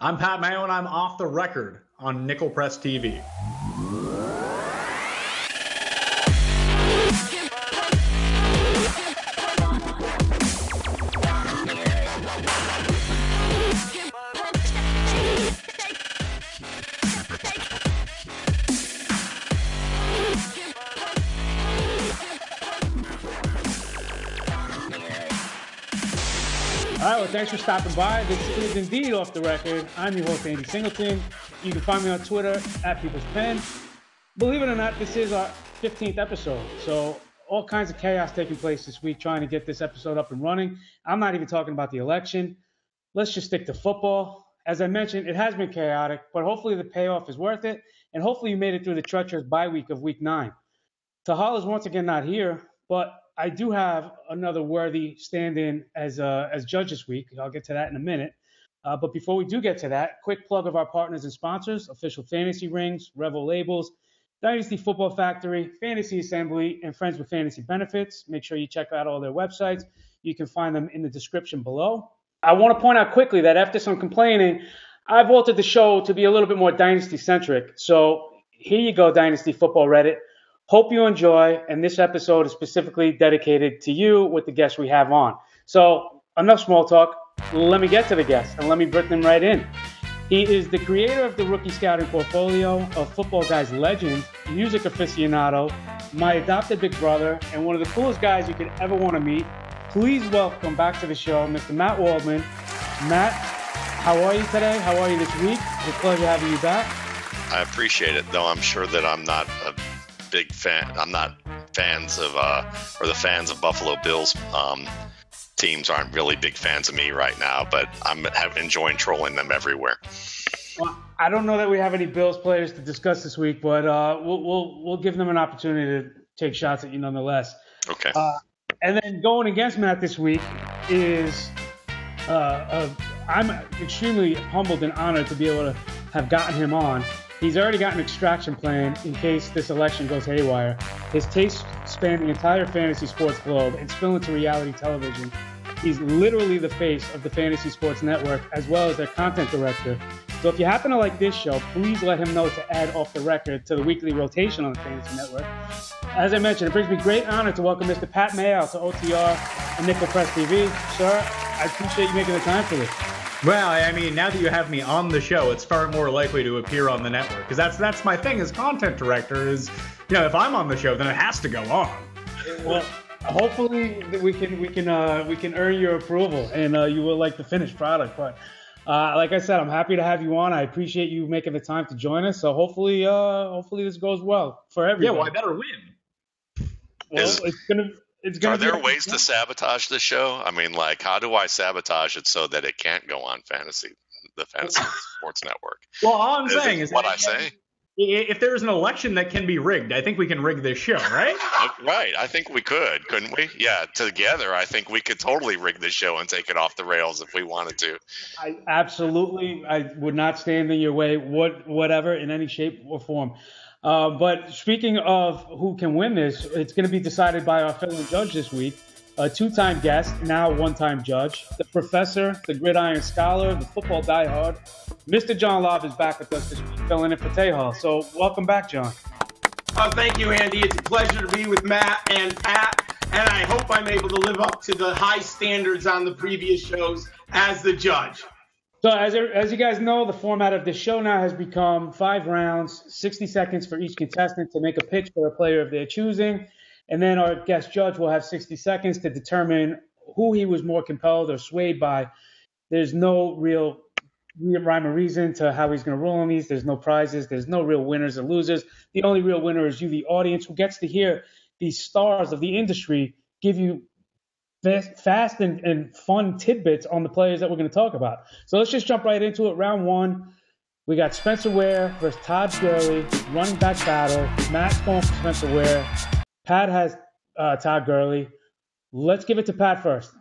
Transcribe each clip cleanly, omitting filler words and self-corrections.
I'm Pat Mayo, and I'm off the record on Nickel Press TV. All right, well, thanks for stopping by. This is indeed Off the Record. I'm your host, Andy Singleton. You can find me on Twitter at People's Pen. Believe it or not, this is our 15th episode. So all kinds of chaos taking place this week trying to get this episode up and running. I'm not even talking about the election. Let's just stick to football. As I mentioned, it has been chaotic, but hopefully the payoff is worth it. And hopefully you made it through the treacherous bye week of week 9. Tehol is once again not here, but I do have another worthy stand-in as judge this week. I'll get to that in a minute. But before we do get to that, quick plug of our partners and sponsors: Official Fantasy Rings, Revel Labels, Dynasty Football Factory, Fantasy Assembly, and Friends with Fantasy Benefits. Make sure you check out all their websites. You can find them in the description below. I want to point out quickly that after some complaining, I've altered the show to be a little bit more Dynasty-centric. So here you go, Dynasty Football Reddit. Hope you enjoy, and this episode is specifically dedicated to you with the guests we have on. So, enough small talk. Let me get to the guest, and let me bring them right in. He is the creator of the Rookie Scouting Portfolio, a Football Guys legend, music aficionado, my adopted big brother, and one of the coolest guys you could ever want to meet. Please welcome back to the show, Mr. Matt Waldman. Matt, how are you today? How are you this week? It's a pleasure having you back. I appreciate it, though I'm sure that I'm not a big fan. I'm not fans of, or the fans of Buffalo Bills teams aren't really big fans of me right now, but I'm enjoying trolling them everywhere. Well, I don't know that we have any Bills players to discuss this week, but we'll give them an opportunity to take shots at you nonetheless. Okay. And then going against Matt this week is I'm extremely humbled and honored to be able to have gotten him on. He's already got an extraction plan in case this election goes haywire. His tastes span the entire fantasy sports globe and spill into reality television. He's literally the face of the FNTSY Sports Network, as well as their content director. So if you happen to like this show, please let him know to add Off the Record to the weekly rotation on the Fantasy Network. As I mentioned, it brings me great honor to welcome Mr. Pat Mayo to OTR and Nickel Press TV. Sir, I appreciate you making the time for this. Well, I mean, now that you have me on the show, it's far more likely to appear on the network, because that's my thing as content director. Is, you know, if I'm on the show, then it has to go on. Well, hopefully we can earn your approval, and you will like the finished product. But like I said, I'm happy to have you on. I appreciate you making the time to join us. So hopefully this goes well for everyone. Yeah, well, I better win. Well, Are there ways to sabotage the show? I mean, like, how do I sabotage it so that it can't go on the Fantasy Sports Network? Well, all I'm saying is what I say. If there's an election that can be rigged, I think we can rig this show, right? Right. I think we could, couldn't we? Yeah, together, I think we could totally rig this show and take it off the rails if we wanted to. I would not stand in your way, whatever, in any shape or form. But speaking of who can win this, it's going to be decided by our fellow judge this week, a two-time guest, now one-time judge, the professor, the gridiron scholar, the football diehard. Mr. John Laub is back with us this week, filling in for Tehol. So welcome back, John. Thank you, Andy. It's a pleasure to be with Matt and Pat, and I hope I'm able to live up to the high standards on the previous shows as the judge. So as you guys know, the format of this show now has become 5 rounds, 60 seconds for each contestant to make a pitch for a player of their choosing. And then our guest judge will have 60 seconds to determine who he was more compelled or swayed by. There's no real rhyme or reason to how he's going to rule on these. There's no prizes. There's no real winners or losers. The only real winner is you, the audience, who gets to hear these stars of the industry give you fast and fun tidbits on the players that we're going to talk about. So let's just jump right into it. Round 1, we got Spencer Ware versus Todd Gurley, running back battle. Matt's going for Spencer Ware. Pat has Todd Gurley. Let's give it to Pat first.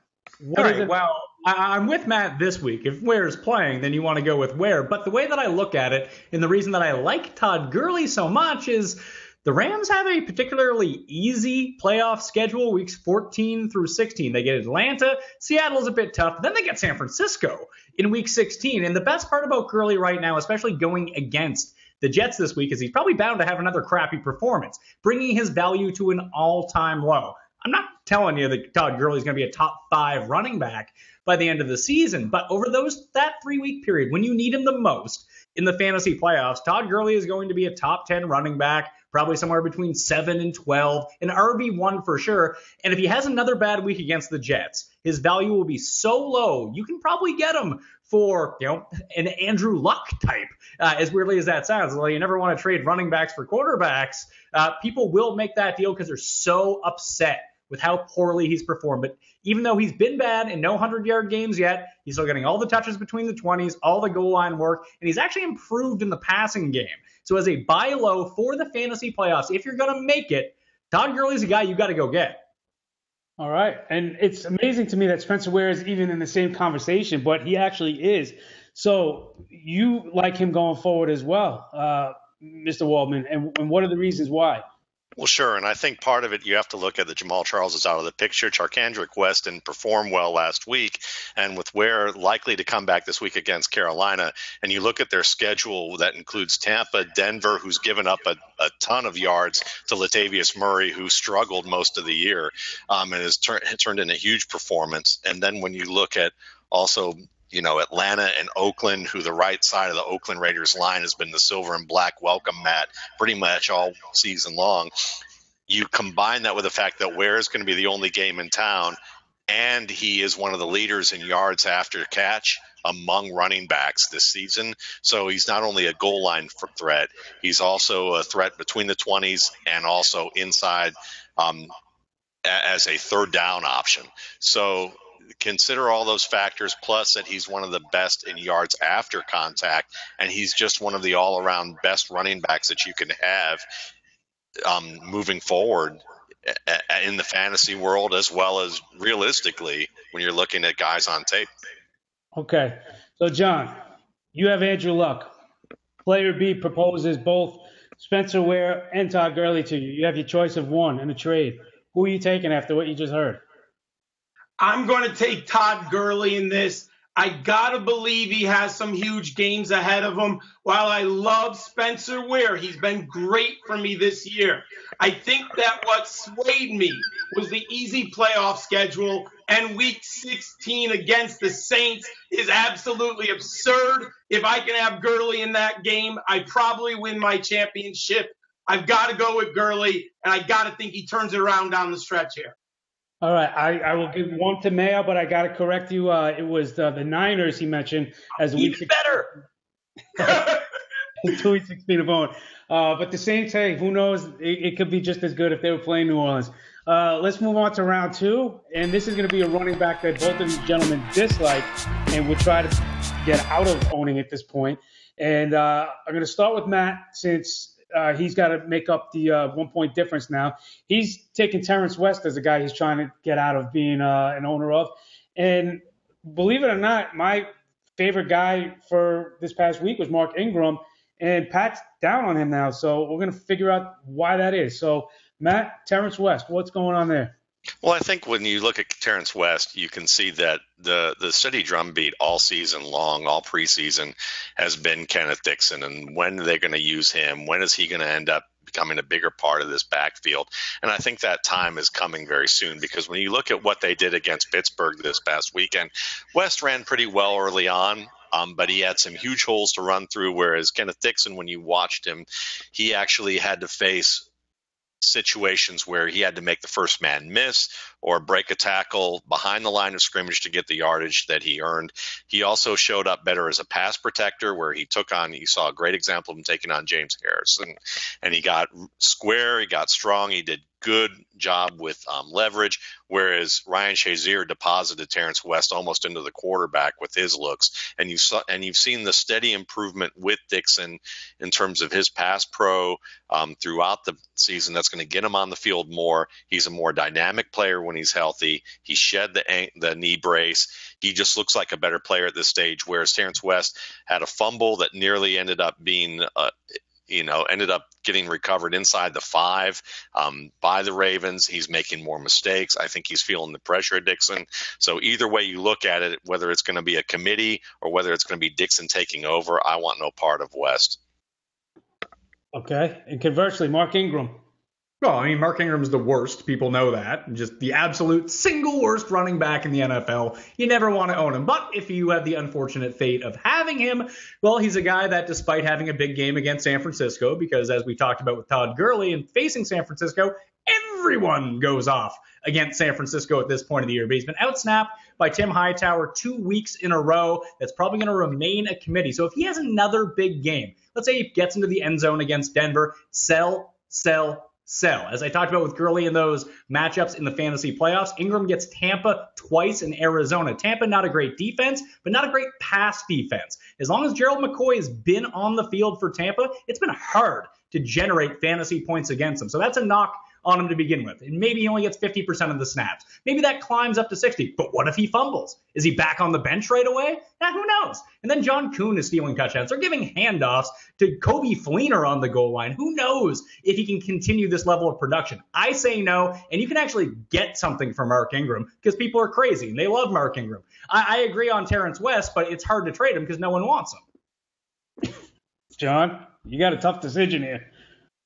All right, well, I'm with Matt this week. If Ware's playing, then you want to go with Ware. But the way that I look at it, and the reason that I like Todd Gurley so much is The Rams have a particularly easy playoff schedule, weeks 14 through 16. They get Atlanta. Seattle's a bit tough. Then they get San Francisco in week 16. And the best part about Gurley right now, especially going against the Jets this week, is he's probably bound to have another crappy performance, bringing his value to an all-time low. I'm not telling you that Todd Gurley is going to be a top 5 running back by the end of the season, but over that 3-week period, when you need him the most in the fantasy playoffs, Todd Gurley is going to be a top 10 running back, probably somewhere between 7 and 12, an RB1 for sure. And if he has another bad week against the Jets, his value will be so low, you can probably get him for, an Andrew Luck type, as weirdly as that sounds. Although you never want to trade running backs for quarterbacks, people will make that deal because they're so upset with how poorly he's performed. But even though he's been bad and no 100-yard games yet, he's still getting all the touches between the 20s, all the goal line work, and he's actually improved in the passing game. So as a buy low for the fantasy playoffs, if you're going to make it, Todd Gurley's a guy you got to go get. All right. And it's amazing to me that Spencer Ware is even in the same conversation, but he actually is. So you like him going forward as well, Mr. Waldman, and what are the reasons why? Well, sure, and I think part of it, you have to look at the Jamal Charles is out of the picture. Charcandrick West didn't perform well last week, and with Ware likely to come back this week against Carolina, and you look at their schedule that includes Tampa, Denver, who's given up a ton of yards to Latavius Murray, who struggled most of the year and has turned in a huge performance. And then when you look at also Atlanta and Oakland, who the right side of the Oakland Raiders line has been the silver and black welcome mat pretty much all season long. You combine that with the fact that Ware is going to be the only game in town, and he is one of the leaders in yards after catch among running backs this season. So he's not only a goal line threat, he's also a threat between the 20s and also inside as a third down option. So consider all those factors, plus that he's one of the best in yards after contact, and he's just one of the all-around best running backs that you can have moving forward in the fantasy world, as well as realistically when you're looking at guys on tape. Okay. So, John, you have Andrew Luck. Player B proposes both Spencer Ware and Todd Gurley to you. You have your choice of one in a trade. Who are you taking after what you just heard? I'm going to take Todd Gurley in this. I got to believe he has some huge games ahead of him. While I love Spencer Ware, he's been great for me this year. I think that what swayed me was the easy playoff schedule, and week 16 against the Saints is absolutely absurd. If I can have Gurley in that game, I probably win my championship. I've got to go with Gurley, and I got to think he turns it around down the stretch here. All right, I will give one to Mayo, but I got to correct you. It was the Niners he mentioned as Even better. 2 16 opponent. But the Saints, hey, who knows? It could be just as good if they were playing New Orleans. Let's move on to round 2, and this is going to be a running back that both of these gentlemen dislike, and we'll try to get out of owning at this point. And I'm going to start with Matt, since he's got to make up the 1-point difference now. He's taking Terrance West as a guy he's trying to get out of being an owner of. And believe it or not, my favorite guy for this past week was Mark Ingram, and Pat's down on him now. So we're going to figure out why that is. So, Matt, Terrance West, what's going on there? Well, I think when you look at Terrance West, you can see that the steady drumbeat all season long, all preseason, has been Kenneth Dixon. And when are they going to use him? When is he going to end up becoming a bigger part of this backfield? And I think that time is coming very soon, because when you look at what they did against Pittsburgh this past weekend, West ran pretty well early on. But he had some huge holes to run through, whereas Kenneth Dixon, when you watched him, he actually had to face situations where he had to make the first man miss or break a tackle behind the line of scrimmage to get the yardage that he earned. He also showed up better as a pass protector, where he saw a great example of him taking on James Harrison, and he got square, he got strong, he did good job with leverage, whereas Ryan Shazier deposited Terrance West almost into the quarterback with his looks. And you've seen the steady improvement with Dixon in terms of his pass pro throughout the season. That's going to get him on the field more. He's a more dynamic player when he's healthy. He shed the knee brace. He just looks like a better player at this stage, whereas Terrance West had a fumble that nearly ended up being ended up getting recovered inside the 5 by the Ravens. He's making more mistakes. I think he's feeling the pressure of Dixon. So either way you look at it, whether it's going to be a committee or whether it's going to be Dixon taking over, I want no part of West. Okay. And conversely, Mark Ingram. Well, I mean, Mark Ingram's the worst. People know that. Just the absolute single worst running back in the NFL. You never want to own him. But if you have the unfortunate fate of having him, well, he's a guy that despite having a big game against San Francisco, because as we talked about with Todd Gurley and facing San Francisco, everyone goes off against San Francisco at this point of the year. But he's been outsnapped by Tim Hightower 2 weeks in a row. That's probably going to remain a committee. So if he has another big game, let's say he gets into the end zone against Denver, sell. As I talked about with Gurley in those matchups in the fantasy playoffs, Ingram gets Tampa twice in Arizona. Tampa, not a great defense, but not a great pass defense. As long as Gerald McCoy has been on the field for Tampa, it's been hard to generate fantasy points against him. So that's a knock on him to begin with. And maybe he only gets 50% of the snaps. Maybe that climbs up to 60. But what if he fumbles? Is he back on the bench right away? Who knows? And then John Kuhn is stealing touchdowns. They're giving handoffs to Kobe Fleener on the goal line. Who knows if he can continue this level of production? I say no, and you can actually get something from Mark Ingram because people are crazy and they love Mark Ingram. I agree on Terrance West, but it's hard to trade him because no one wants him. John, you got a tough decision here.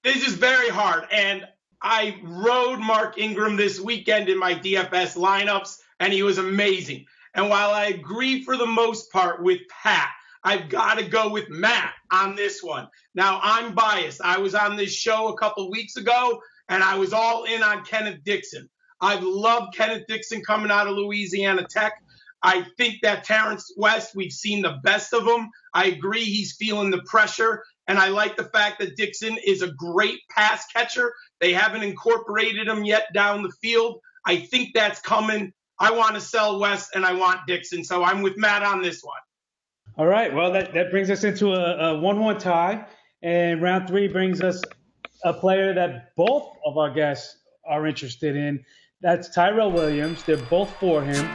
This is very hard, and I rode Mark Ingram this weekend in my DFS lineups, and he was amazing. And while I agree for the most part with Pat, I've got to go with Matt on this one. Now, I'm biased. I was on this show a couple weeks ago, and I was all in on Kenneth Dixon. I've loved Kenneth Dixon coming out of Louisiana Tech. I think that Terrance West, we've seen the best of him. I agree he's feeling the pressure. And I like the fact that Dixon is a great pass catcher. They haven't incorporated him yet down the field. I think that's coming. I want to sell West and I want Dixon. So I'm with Matt on this one. All right. Well, that brings us into a 1-1 tie. And round 3 brings us a player that both of our guests are interested in. That's Tyrell Williams. They're both for him.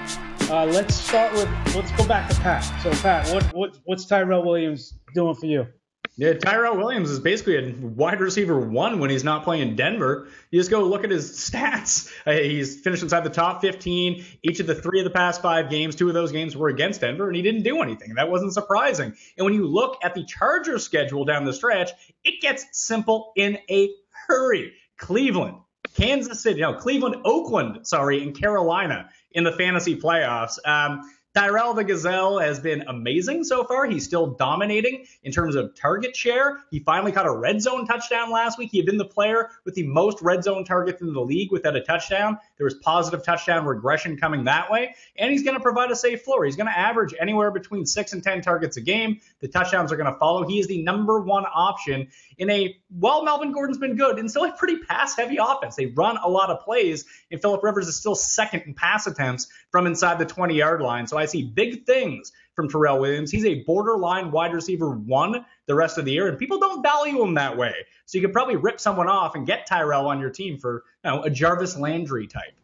Let's go back to Pat. So, Pat, what's Tyrell Williams doing for you? Yeah, Tyrell Williams is basically a wide receiver 1 when he's not playing Denver. You just go look at his stats. He's finished inside the top 15 each of the 3 of the past 5 games. 2 of those games were against Denver, and he didn't do anything. That wasn't surprising. And when you look at the Chargers schedule down the stretch, it gets simple in a hurry. Cleveland, Oakland, and Carolina in the fantasy playoffs. Tyrell the Gazelle has been amazing so far. He's still dominating in terms of target share. He finally caught a red zone touchdown last week. He had been the player with the most red zone targets in the league without a touchdown. There was positive touchdown regression coming that way. And he's going to provide a safe floor. He's going to average anywhere between 6 and 10 targets a game. The touchdowns are going to follow. He is the number 1 option while Melvin Gordon's been good and still a pretty pass-heavy offense. They run a lot of plays, and Phillip Rivers is still second in pass attempts from inside the 20-yard line. So I see big things from Tyrell Williams. He's a borderline wide receiver 1 the rest of the year, and people don't value him that way. So you could probably rip someone off and get Tyrell on your team for a Jarvis Landry type.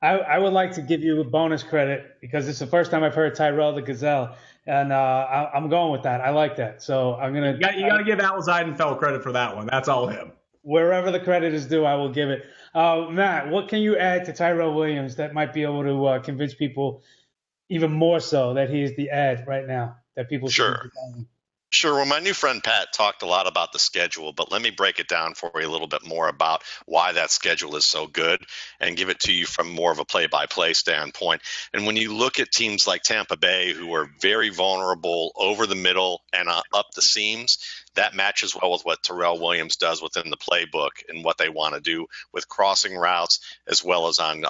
I would like to give you a bonus credit because it's the first time I've heard Tyrell the Gazelle, and I'm going with that. I like that. So I'm going to – You got to give Al Zeidenfeld credit for that one. That's all him. Wherever the credit is due, I will give it. Matt, what can you add to Tyrell Williams that might be able to convince people even more so that he is the ad right now that people should be buying? Sure. Well, my new friend Pat talked a lot about the schedule, but let me break it down for you a little bit more about why that schedule is so good and give it to you from more of a play-by-play standpoint. And when you look at teams like Tampa Bay, who are very vulnerable over the middle and up the seams, that matches well with what Tyrell Williams does within the playbook and what they want to do with crossing routes as well as on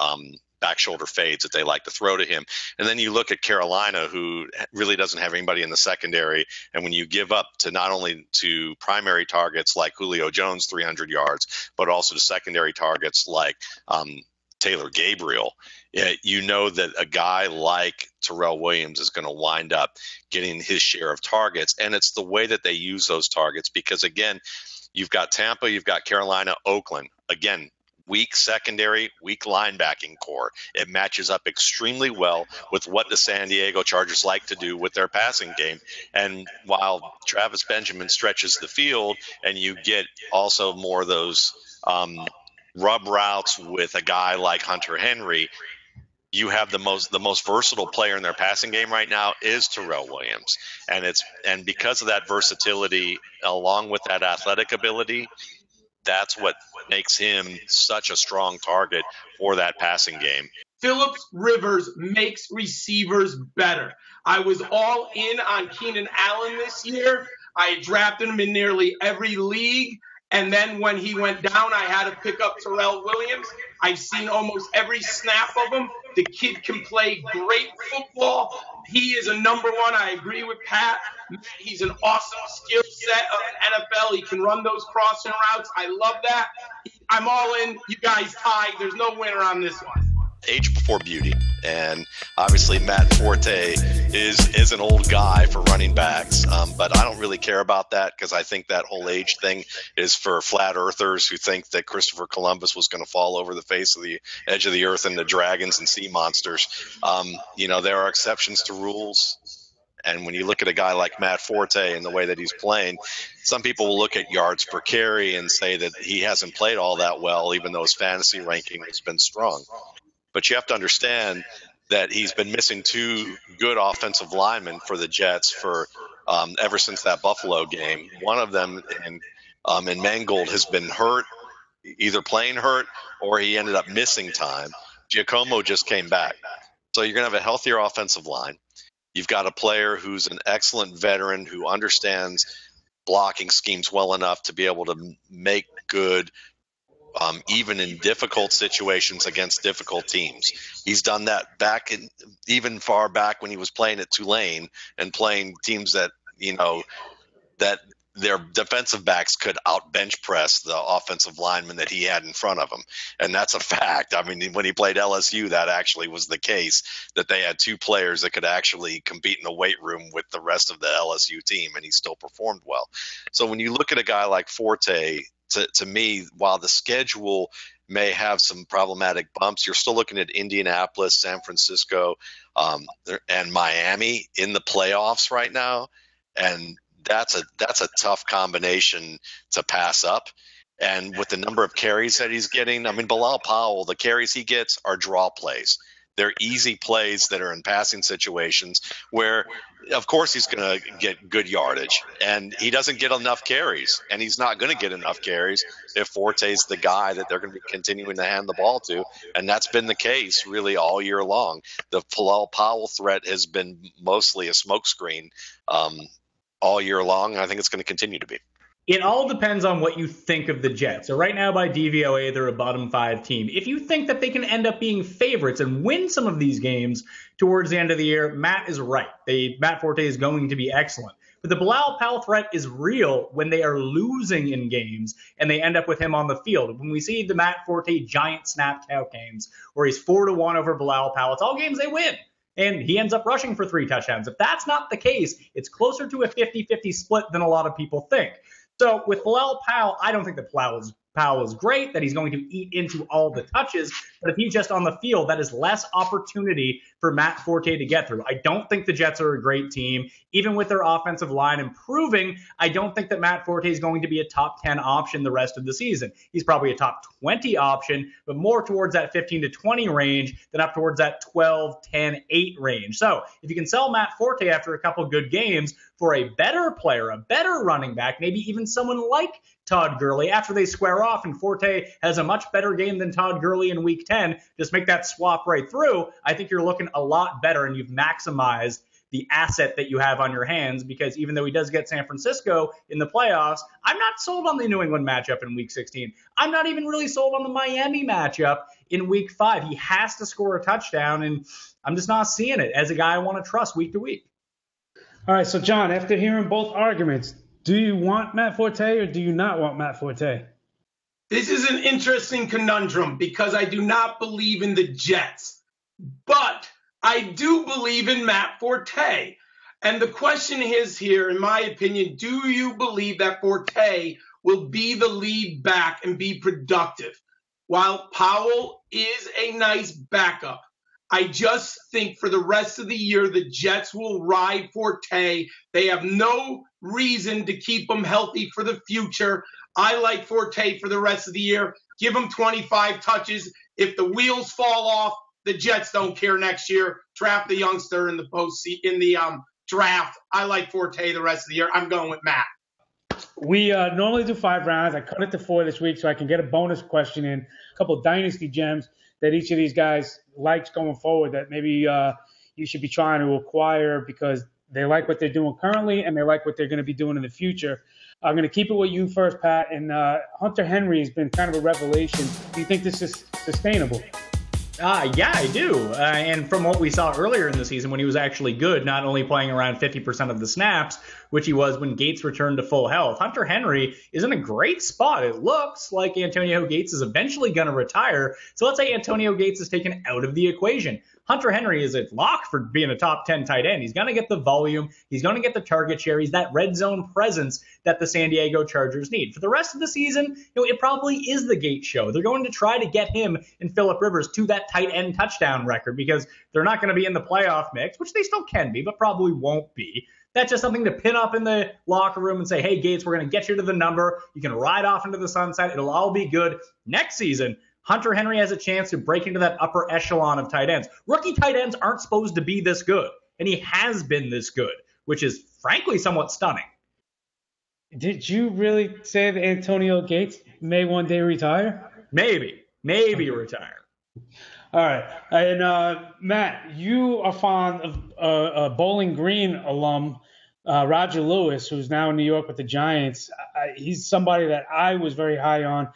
back shoulder fades that they like to throw to him. And then you look at Carolina, who really doesn't have anybody in the secondary. And when you give up to not only to primary targets like Julio Jones, 300 yards, but also to secondary targets like Taylor Gabriel, you know that a guy like Tyrell Williams is going to wind up getting his share of targets. And it's the way that they use those targets because, again, you've got Tampa, you've got Carolina, Oakland. Again, weak secondary, weak linebacking core. It matches up extremely well with what the San Diego Chargers like to do with their passing game. And while Travis Benjamin stretches the field and you get also more of those rub routes with a guy like Hunter Henry, you have the most versatile player in their passing game right now is Tyrell Williams. And because of that versatility, along with that athletic ability, that's what makes him such a strong target for that passing game. Phillips Rivers makes receivers better. I was all in on Keenan Allen this year. I drafted him in nearly every league. And then when he went down, I had to pick up Tyrell Williams. I've seen almost every snap of him. The kid can play great football. He is a number one. I agree with Pat. He's an awesome skill set of NFL. He can run those crossing routes. I love that. I'm all in. You guys tied. There's no winner on this one. Age before beauty. And obviously Matt Forte is an old guy for running backs, but I don't really care about that because I think that whole age thing is for flat earthers who think that Christopher Columbus was going to fall over the face of the edge of the earth into dragons and sea monsters. There are exceptions to rules. And when you look at a guy like Matt Forte and the way that he's playing, some people will look at yards per carry and say that he hasn't played all that well, even though his fantasy ranking has been strong. But you have to understand that he's been missing two good offensive linemen for the Jets for ever since that Buffalo game. One of them in Mangold has been hurt, either playing hurt or he ended up missing time. Giacomo just came back. So you're going to have a healthier offensive line. You've got a player who's an excellent veteran who understands blocking schemes well enough to be able to make good even in difficult situations against difficult teams. He's done that even far back when he was playing at Tulane and playing teams that, that their defensive backs could out-bench press the offensive lineman that he had in front of him. And that's a fact. I mean, when he played LSU, that actually was the case, that they had two players that could actually compete in the weight room with the rest of the LSU team, and he still performed well. So when you look at a guy like Forte, to me, while the schedule may have some problematic bumps, you're still looking at Indianapolis, San Francisco, and Miami in the playoffs right now. And that's a tough combination to pass up. And with the number of carries that he's getting, I mean, Bilal Powell, the carries he gets are draw plays. They're easy plays that are in passing situations where, of course, he's going to get good yardage. And he doesn't get enough carries, and he's not going to get enough carries if Forte's the guy that they're going to be continuing to hand the ball to. And that's been the case really all year long. The Bilal Powell threat has been mostly a smokescreen all year long, and I think it's going to continue to be. It all depends on what you think of the Jets. So right now by DVOA, they're a bottom 5 team. If you think that they can end up being favorites and win some of these games towards the end of the year, Matt is right. Matt Forte is going to be excellent. But the Bilal Powell threat is real when they are losing in games and they end up with him on the field. When we see the Matt Forte giant snap count games where he's 4-1 over Bilal Powell, it's all games they win. And he ends up rushing for 3 touchdowns. If that's not the case, it's closer to a 50-50 split than a lot of people think. So with Bilal Powell, I don't think that Powell is great, that he's going to eat into all the touches. But if he's just on the field, that is less opportunity for Matt Forte to get through. I don't think the Jets are a great team. Even with their offensive line improving, I don't think that Matt Forte is going to be a top 10 option the rest of the season. He's probably a top 20 option, but more towards that 15 to 20 range than up towards that 12, 10, 8 range. So if you can sell Matt Forte after a couple good games for a better player, a better running back, maybe even someone like Todd Gurley after they square off and Forte has a much better game than Todd Gurley in week 10, just make that swap right through, I think you're looking a lot better and you've maximized the asset that you have on your hands, because even though he does get San Francisco in the playoffs, I'm not sold on the New England matchup in week 16. I'm not even really sold on the Miami matchup in week 5. He has to score a touchdown, and I'm just not seeing it as a guy I want to trust week to week. All right, so John, after hearing both arguments, do you want Matt Forte or do you not want Matt Forte? This is an interesting conundrum because I do not believe in the Jets, but I do believe in Matt Forte. And the question is here, in my opinion, do you believe that Forte will be the lead back and be productive? while Powell is a nice backup, I just think for the rest of the year, the Jets will ride Forte. They have no reason to keep him healthy for the future. I like Forte for the rest of the year. Give him 25 touches. If the wheels fall off, the Jets don't care next year. Draft the youngster in the draft. I like Forte the rest of the year. I'm going with Matt. We normally do 5 rounds. I cut it to 4 this week so I can get a bonus question in, a couple of dynasty gems that each of these guys likes going forward that maybe you should be trying to acquire because they like what they're doing currently and they like what they're going to be doing in the future. I'm going to keep it with you first, Pat. And Hunter Henry has been kind of a revelation. Do you think this is sustainable? Yeah, I do. And from what we saw earlier in the season when he was actually good, not only playing around 50% of the snaps, which he was when Gates returned to full health, Hunter Henry is in a great spot. It looks like Antonio Gates is eventually going to retire. So let's say Antonio Gates is taken out of the equation. Hunter Henry is a lock for being a top 10 tight end. He's going to get the volume. He's going to get the target share. He's that red zone presence that the San Diego Chargers need. For the rest of the season, it probably is the Gates show. They're going to try to get him and Phillip Rivers to that tight end touchdown record because they're not going to be in the playoff mix, which they still can be, but probably won't be. That's just something to pin up in the locker room and say, hey, Gates, we're going to get you to the number. You can ride off into the sunset. It'll all be good. Next season, Hunter Henry has a chance to break into that upper echelon of tight ends. Rookie tight ends aren't supposed to be this good, and he has been this good, which is frankly somewhat stunning. Did you really say that Antonio Gates may one day retire? Maybe retire. All right. And Matt, you are fond of Bowling Green alum Roger Lewis, who's now in New York with the Giants. He's somebody that I was very high on.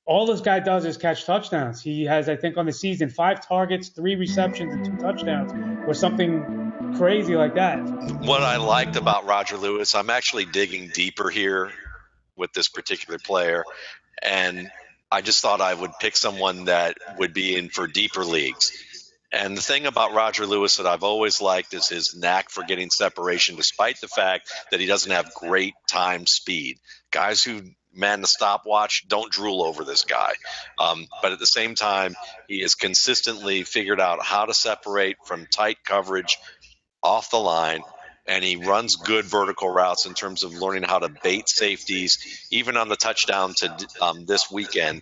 All this guy does is catch touchdowns. He has, I think, on the season, 5 targets, 3 receptions, and 2 touchdowns, or something crazy like that. What I liked about Roger Lewis, I'm actually digging deeper here with this particular player, and I just thought I would pick someone that would be in for deeper leagues. And the thing about Roger Lewis that I've always liked is his knack for getting separation, despite the fact that he doesn't have great time speed. Guys who man the stopwatch don't drool over this guy. But at the same time, he has consistently figured out how to separate from tight coverage off the line, and he runs good vertical routes in terms of learning how to bait safeties, even on the touchdown to this weekend.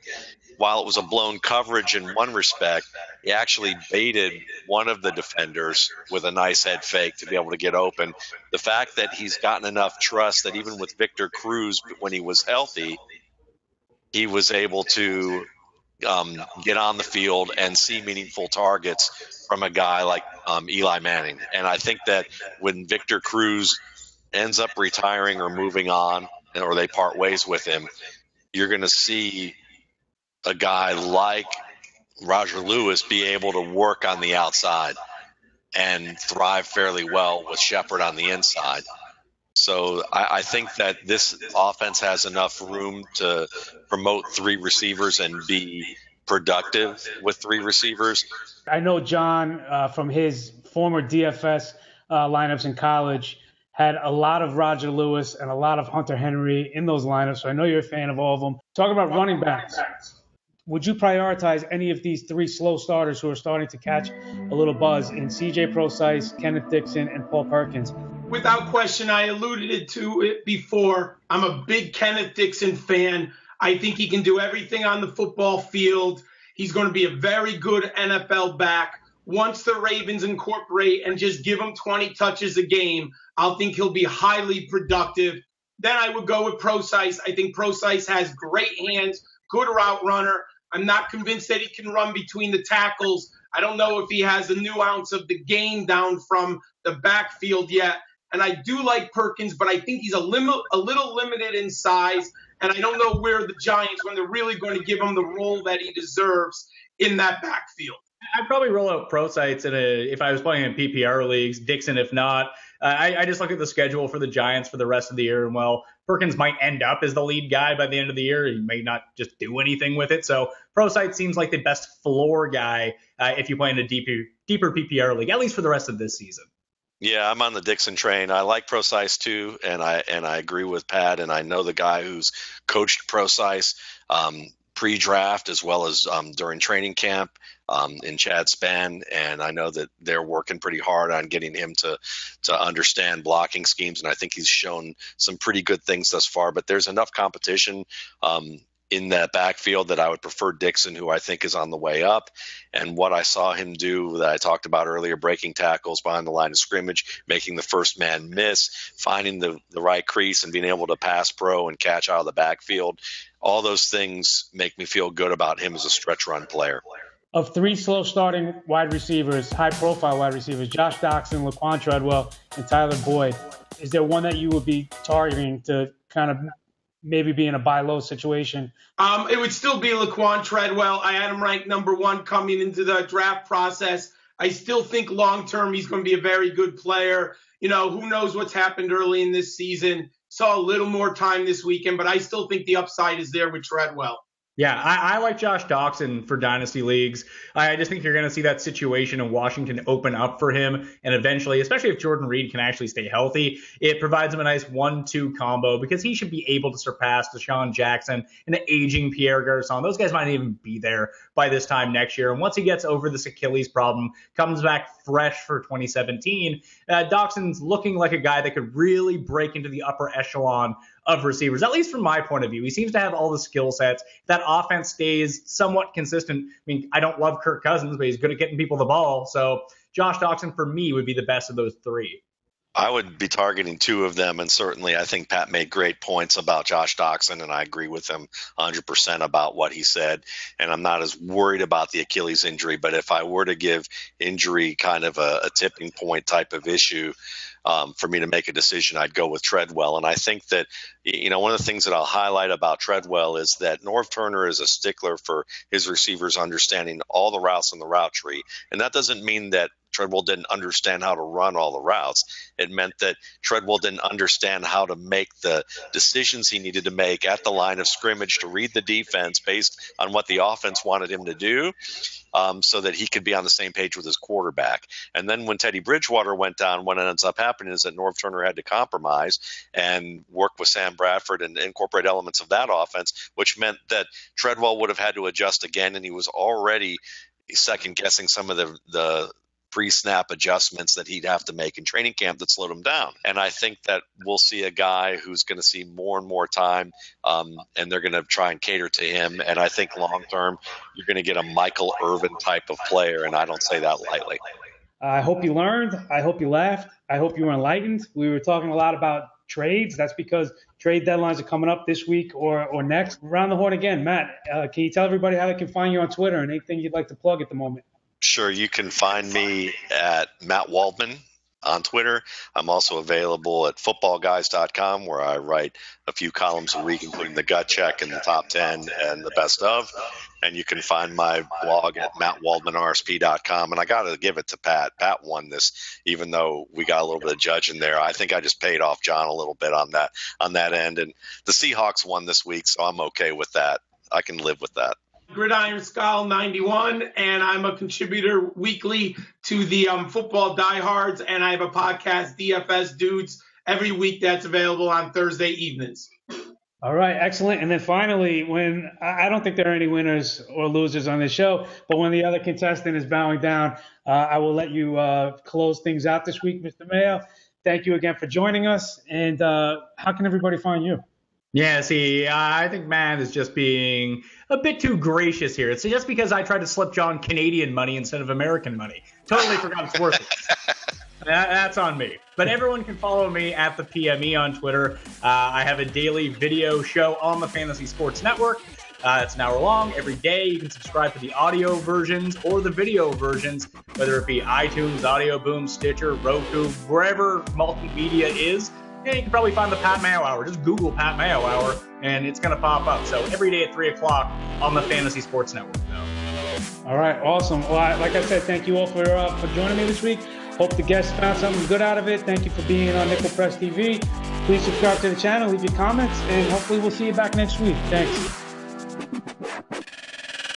While it was a blown coverage in one respect, he actually baited one of the defenders with a nice head fake to be able to get open. The fact that he's gotten enough trust that even with Victor Cruz, when he was healthy, he was able to get on the field and see meaningful targets from a guy like Eli Manning. And I think that when Victor Cruz ends up retiring or moving on, or they part ways with him, you're going to see a guy like Roger Lewis be able to work on the outside and thrive fairly well with Shepard on the inside. So I think that this offense has enough room to promote 3 receivers and be productive with 3 receivers. I know John from his former DFS lineups in college had a lot of Roger Lewis and a lot of Hunter Henry in those lineups, so I know you're a fan of all of them. Talk about running backs. Would you prioritize any of these 3 slow starters who are starting to catch a little buzz in C.J. Prosise, Kenneth Dixon, and Paul Perkins? Without question, I alluded to it before. I'm a big Kenneth Dixon fan. I think he can do everything on the football field. He's going to be a very good NFL back. Once the Ravens incorporate and just give him 20 touches a game, I'll think he'll be highly productive. Then I would go with Prosise. I think Prosise has great hands, good route runner. I'm not convinced that he can run between the tackles. I don't know if he has a nuance of the game down from the backfield yet. And I do like Perkins, but I think he's a little limited in size. And I don't know where the Giants, when they're really going to give him the role that he deserves in that backfield. I'd probably roll out Prosise if I was playing in PPR leagues. Dixon, if not. I just look at the schedule for the Giants for the rest of the year, and while Perkins might end up as the lead guy by the end of the year, he may not just do anything with it. So Prosise seems like the best floor guy if you play in a deeper PPR league, at least for the rest of this season. Yeah, I'm on the Dixon train. I like Prosise too, and I agree with Pat, and I know the guy who's coached Prosise. pre-draft as well as during training camp in Chad Span, and I know that they're working pretty hard on getting him to understand blocking schemes, and I think he's shown some pretty good things thus far. But there's enough competition in that backfield that I would prefer Dixon, who I think is on the way up. And what I saw him do that I talked about earlier, breaking tackles behind the line of scrimmage, making the first man miss, finding the right crease and being able to pass pro and catch out of the backfield, all those things make me feel good about him as a stretch run player. Of 3 slow starting wide receivers, high profile wide receivers, Josh Doctson, Laquan Treadwell, and Tyler Boyd, is there one that you would be targeting to kind of maybe be in a buy low situation? It would still be Laquan Treadwell. I had him ranked number 1 coming into the draft process. I still think long-term he's going to be a very good player. You know, who knows what's happened early in this season. Saw a little more time this weekend, but I still think the upside is there with Treadwell. Yeah, I like Josh Doctson for Dynasty leagues. I just think you're going to see that situation in Washington open up for him. And eventually, especially if Jordan Reed can actually stay healthy, it provides him a nice 1-2 combo because he should be able to surpass Deshaun Jackson and the aging Pierre Garçon. Those guys might even be there by this time next year. And once he gets over this Achilles problem, comes back fresh for 2017, Doxson's looking like a guy that could really break into the upper echelon of receivers, at least from my point of view. He seems to have all the skill sets. That offense stays somewhat consistent. I mean, I don't love Kirk Cousins, but he's good at getting people the ball. So Josh Doctson, for me, would be the best of those 3. I would be targeting 2 of them, and certainly I think Pat made great points about Josh Doctson, and I agree with him 100% about what he said. And I'm not as worried about the Achilles injury, but if I were to give injury kind of a tipping point type of issue, for me to make a decision, I'd go with Treadwell. And I think that, you know, one of the things that I'll highlight about Treadwell is that Norv Turner is a stickler for his receivers understanding all the routes in the route tree. And that doesn't mean that Treadwell didn't understand how to run all the routes. It meant that Treadwell didn't understand how to make the decisions he needed to make at the line of scrimmage to read the defense based on what the offense wanted him to do, so that he could be on the same page with his quarterback. And then when Teddy Bridgewater went down, what ends up happening is that Norv Turner had to compromise and work with Sam Bradford and incorporate elements of that offense, which meant that Treadwell would have had to adjust again, and he was already second-guessing some of the pre-snap adjustments that he'd have to make in training camp that slowed him down. And I think that we'll see a guy who's going to see more and more time, and they're going to try and cater to him. And I think long-term, you're going to get a Michael Irvin type of player, and I don't say that lightly. I hope you learned. I hope you laughed. I hope you were enlightened. We were talking a lot about trades. That's because trade deadlines are coming up this week or next. Around the horn again. Matt, can you tell everybody how they can find you on Twitter and anything you'd like to plug at the moment? Sure. You can find me at Matt Waldman on Twitter. I'm also available at footballguys.com, where I write a few columns a week, including the gut check and the top 10 and the best of. And you can find my blog at mattwaldmanrsp.com. And I got to give it to Pat. Pat won this, even though we got a little bit of Judge in there. I think I just paid off John a little bit on that end. And the Seahawks won this week, so I'm okay with that. I can live with that. Gridiron Skull 91, and I'm a contributor weekly to the Football Diehards, and I have a podcast, DFS Dudes, every week that's available on Thursday evenings. All right, excellent. And then finally, when I don't think there are any winners or losers on this show, but when the other contestant is bowing down, I will let you close things out this week, Mr. Mayo. Thank you again for joining us. And how can everybody find you? Yeah, see, I think Matt is just being a bit too gracious here. It's just because I tried to slip John Canadian money instead of American money. Totally forgot it's worth it. That's on me. But everyone can follow me at the PME on Twitter. I have a daily video show on the FNTSY Sports Network. It's an hour long every day. You can subscribe to the audio versions or the video versions, whether it be iTunes, Audio Boom, Stitcher, Roku, wherever multimedia is. Yeah, you can probably find the Pat Mayo Hour. Just Google Pat Mayo Hour, and it's going to pop up. So every day at 3 o'clock on the FNTSY Sports Network. All right, awesome. Well, like I said, thank you all for joining me this week. Hope the guests found something good out of it. Thank you for being on Nickel Press TV. Please subscribe to the channel, leave your comments, and hopefully we'll see you back next week. Thanks.